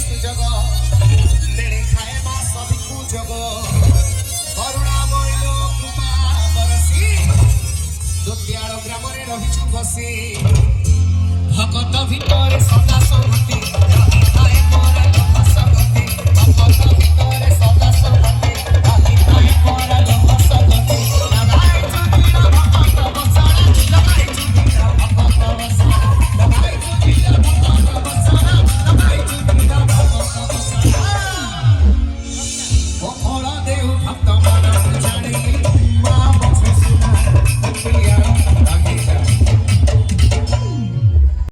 সুযোগ নেড়ে খায় মা সবিকু যোগ করুণা বইল কৃপা বরসি দোতিয়াଳ গ্রামরে রহিছু বসি ভকত ভিতরে সদা সংহতি